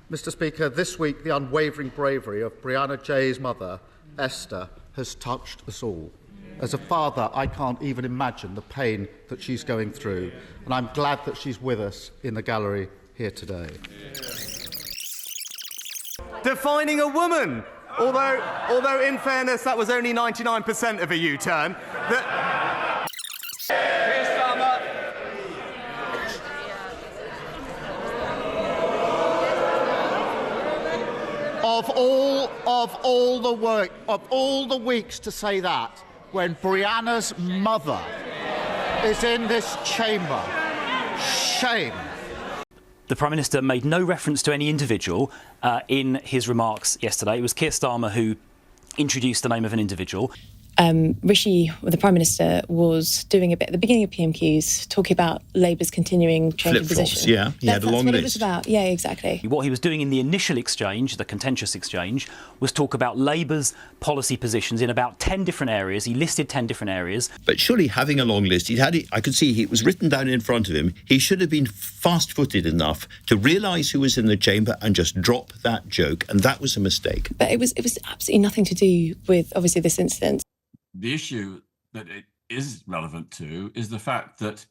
Mr. Speaker, this week the unwavering bravery of Brianna Jay's mother, Esther, has touched us all. As a father, I can't even imagine the pain that she's going through, and I'm glad that she's with us in the gallery here today. Defining a woman, although in fairness that was only 99% of a U-turn. Of all the weeks to say that, when Brianna's mother is in this chamber, shame. The Prime Minister made no reference to any individual in his remarks yesterday. It was Keir Starmer who introduced the name of an individual. Rishi, the Prime Minister, was doing a bit at the beginning of PMQs, talking about Labour's continuing change of position. Yeah, he had a long list. That's what it was about. Yeah, exactly. What he was doing in the initial exchange, the contentious exchange, was talk about Labour's policy positions in about 10 different areas. He listed 10 different areas. But surely having a long list, I could see it was written down in front of him. He should have been fast-footed enough to realise who was in the chamber and just drop that joke, and that was a mistake. But it was absolutely nothing to do with, obviously, this incident. The issue that it is relevant to is the fact that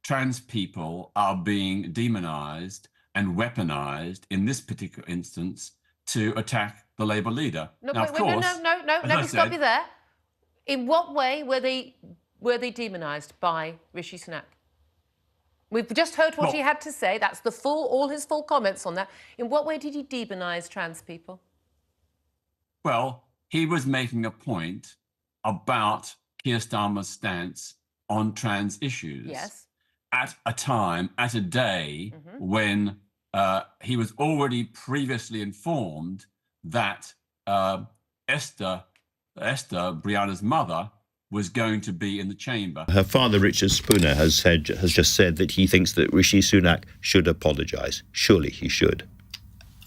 trans people are being demonised and weaponised in this particular instance to attack the Labour leader. No, now, wait, no, let me stop you there. In what way were they demonised by Rishi Sunak? We've just heard what he had to say. That's all his full comments on that. In what way did he demonise trans people? Well, he was making a point about Keir Starmer's stance on trans issues. Yes. At a time, at a day, when he was already previously informed that Esther, Brianna's mother, was going to be in the chamber. Her father, Richard Spooner, has just said that he thinks that Rishi Sunak should apologise. Surely he should.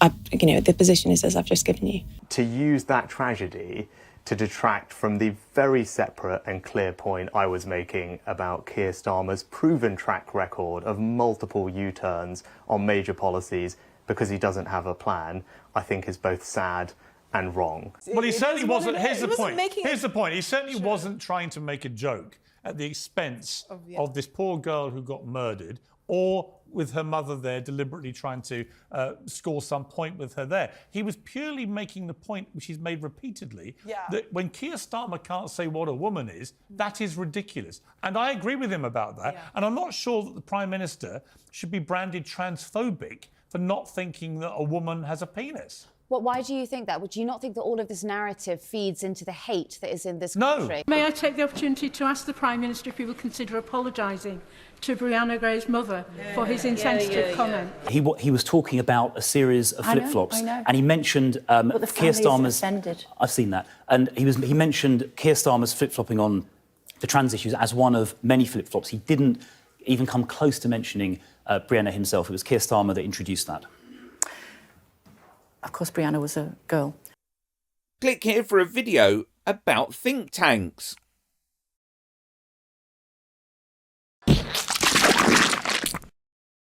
The position is as I've just given you. To use that tragedy to detract from the very separate and clear point I was making about Keir Starmer's proven track record of multiple U-turns on major policies because he doesn't have a plan, I think is both sad and wrong. Well, he certainly wasn't. Here's the point. Here's the point. He certainly wasn't trying to make a joke at the expense of this poor girl who got murdered, or with her mother there deliberately trying to score some point with her there. He was purely making the point, which he's made repeatedly, that when Keir Starmer can't say what a woman is, that is ridiculous. And I agree with him about that. And I'm not sure that the Prime Minister should be branded transphobic for not thinking that a woman has a penis. Well, why do you think that? Would you not think that all of this narrative feeds into the hate that is in this country? May I take the opportunity to ask the Prime Minister if he will consider apologising to Brianna Gray's mother for his insensitive comment? He was talking about a series of flip-flops, and he mentioned Keir Starmer's... Offended. I've seen that. And he mentioned Keir Starmer's flip-flopping on the trans issues as one of many flip-flops. He didn't even come close to mentioning Brianna himself. It was Keir Starmer that introduced that. Of course, Brianna was a girl. Click here for a video about think tanks.